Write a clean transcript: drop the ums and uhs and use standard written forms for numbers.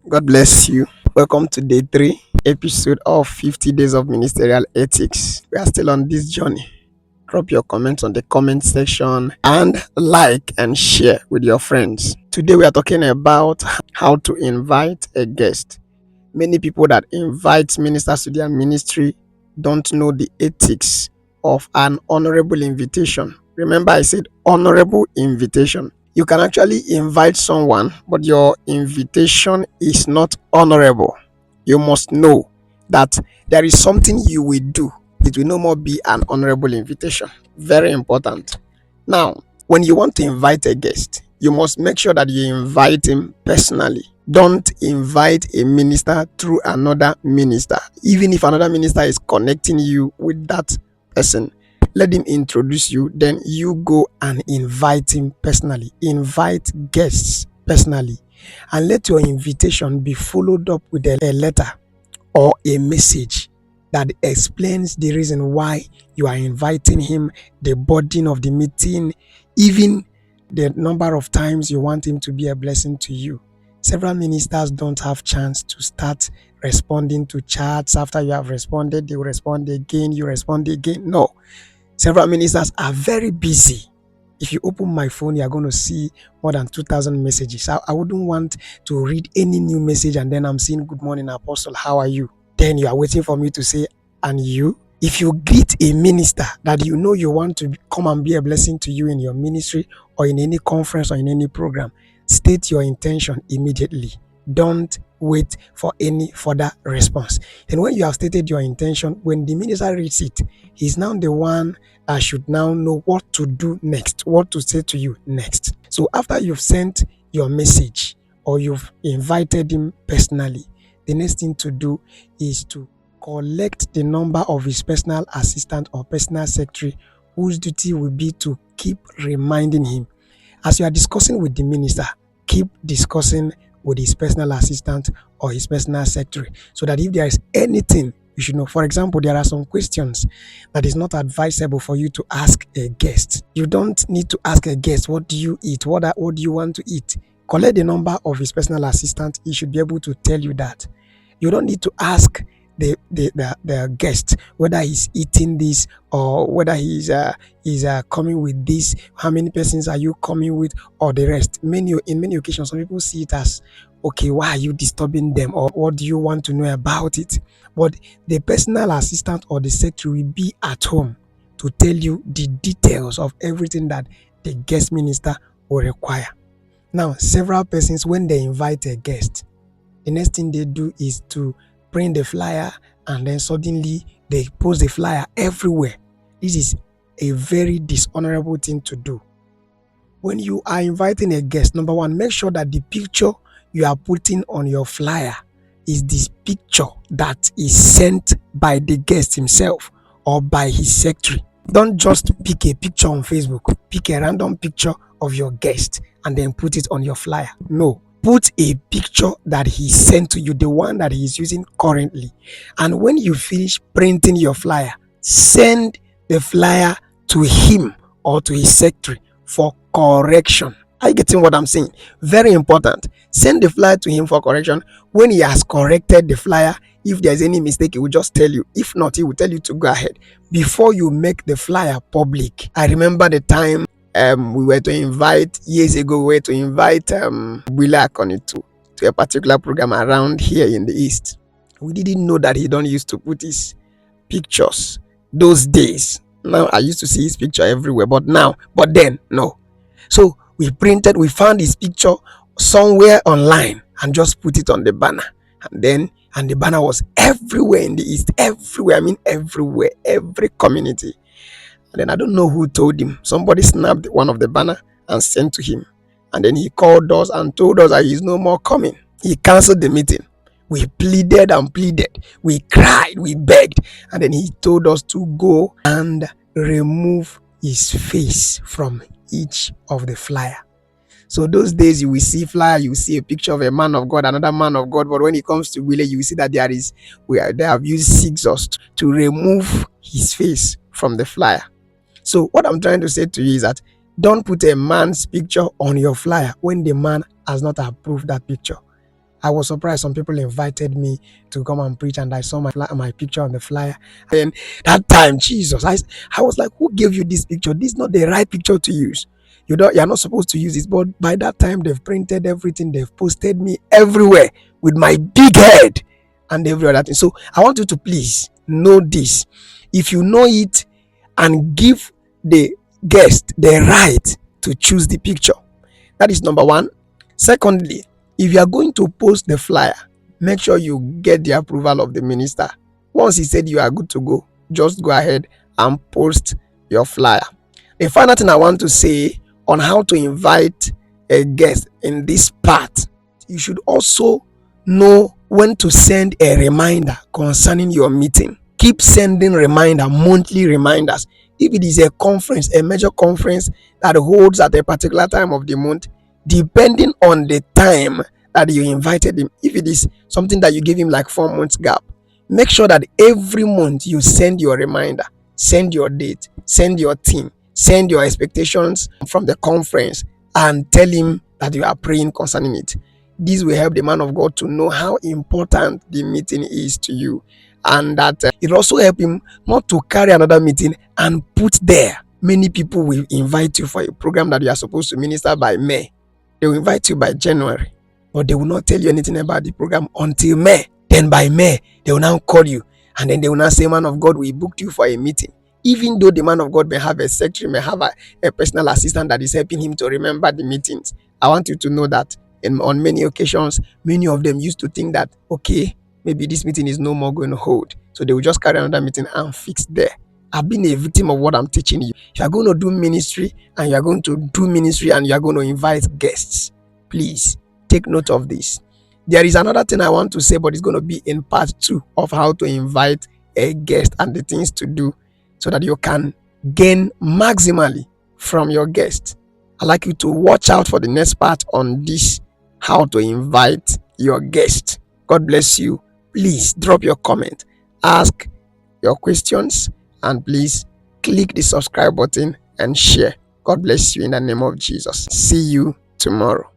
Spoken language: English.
God bless you. Welcome to day 3, episode of 50 Days of Ministerial Ethics. We are still on this journey. Drop your comments on the comment section and like and share with your friends. Today we are talking about how to invite a guest. Many people that invite ministers to their ministry don't know the ethics of an honorable invitation. Remember, I said honorable invitation. You can actually invite someone, but your invitation is not honorable. You must know that there is something you will do. It will no more be an honorable invitation. Very important. Now, when you want to invite a guest, you must make sure that you invite him personally. Don't invite a minister through another minister. Even if another minister is connecting you with that person, let him introduce you, then you go and invite him personally. Invite guests personally, and let your invitation be followed up with a letter or a message that explains the reason why you are inviting him, the burden of the meeting, even the number of times you want him to be a blessing to you. Several ministers don't have chance to start responding to chats. After you have responded, they will respond again, you respond again. No. Several ministers are very busy. If you open my phone, you are going to see more than 2,000 messages. I wouldn't want to read any new message and then I'm saying, "Good morning, Apostle, how are you?" Then you are waiting for me to say, "And you?" If you greet a minister that you know you want to come and be a blessing to you in your ministry or in any conference or in any program, state your intention immediately. Don't wait for any further response. And when you have stated your intention, when the minister reads it, he's now the one that should now know what to do next, what to say to you next. So after you've sent your message or you've invited him personally, the next thing to do is to collect the number of his personal assistant or personal secretary, whose duty will be to keep reminding him. As you are discussing with the minister, keep discussing with his personal assistant or his personal secretary, so that if there is anything you should know. For example, there are some questions that is not advisable for you to ask a guest. You don't need to ask a guest, "What do you eat? What do you want to eat?" Collect the number of his personal assistant. He should be able to tell you that. You don't need to ask the guest whether he's eating this or whether he's coming with this, how many persons are you coming with, or the rest. In many occasions, some people see it as, "Okay, why are you disturbing them?" or "What do you want to know about it?" But the personal assistant or the secretary will be at home to tell you the details of everything that the guest minister will require. Now, several persons, when they invite a guest, the next thing they do is to print the flyer, and then suddenly they post the flyer everywhere. This is a very dishonorable thing to do. When you are inviting a guest, number one, make sure that the picture you are putting on your flyer is this picture that is sent by the guest himself or by his secretary. Don't just pick a picture on Facebook, pick a random picture of your guest and then put it on your flyer. No. Put a picture that he sent to you, the one that he is using currently. And when you finish printing your flyer, send the flyer to him or to his secretary for correction. Are you getting what I'm saying? Very important. Send the flyer to him for correction. When he has corrected the flyer, if there's any mistake, he will just tell you. If not, he will tell you to go ahead before you make the flyer public. I remember the time we were to invite, years ago, we were to invite Willa Akoni to a particular program around here in the East. We didn't know that he don't used to put his pictures those days. Now I used to see his picture everywhere, but then, no. So we found his picture somewhere online and just put it on the banner. And the banner was everywhere in the East, everywhere, I mean everywhere, every community. And then I don't know who told him. Somebody snapped one of the banner and sent to him. And then he called us and told us that he's no more coming. He canceled the meeting. We pleaded and pleaded. We cried, we begged. And then he told us to go and remove his face from each of the flyer. So those days you will see flyer, you will see a picture of a man of God, another man of God. But when it comes to Willie, you will see that they have used scissors to remove his face from the flyer. So what I'm trying to say to you is that don't put a man's picture on your flyer when the man has not approved that picture. I was surprised some people invited me to come and preach, and I saw my picture on the flyer. And that time, Jesus, I was like, who gave you this picture? This is not the right picture to use. You're not supposed to use this. But by that time, they've printed everything. They've posted me everywhere with my big head and every other thing. So I want you to please know this. If you know it, and give the guest the right to choose the picture. That is number one. Secondly, if you are going to post the flyer, make sure you get the approval of the minister. Once he said you are good to go, just go ahead and post your flyer. The final thing I want to say on how to invite a guest in this part, you should also know when to send a reminder concerning your meeting. Keep sending monthly reminders. If it is a conference, a major conference that holds at a particular time of the month, depending on the time that you invited him, if it is something that you give him like 4 months gap, make sure that every month you send your reminder, send your date, send your theme, send your expectations from the conference, and tell him that you are praying concerning it. This will help the man of God to know how important the meeting is to you, and that it also help him not to carry another meeting and put there. Many people will invite you for a program that you are supposed to minister by May. They will invite you by January, but they will not tell you anything about the program until May. Then by May, they will now call you, and then they will now say, man of God, we booked you for a meeting. Even though the man of God may have a secretary, may have a personal assistant that is helping him to remember the meetings. I want you to know that on many occasions, many of them used to think that, okay, maybe this meeting is no more going to hold. So they will just carry another meeting and fix there. I've been a victim of what I'm teaching you. If you're going to do ministry and you're going to invite guests, please take note of this. There is another thing I want to say, but it's going to be in part 2 of how to invite a guest and the things to do so that you can gain maximally from your guest. I'd like you to watch out for the next part on this, how to invite your guest. God bless you. Please drop your comment, ask your questions, and please click the subscribe button and share. God bless you in the name of Jesus. See you tomorrow.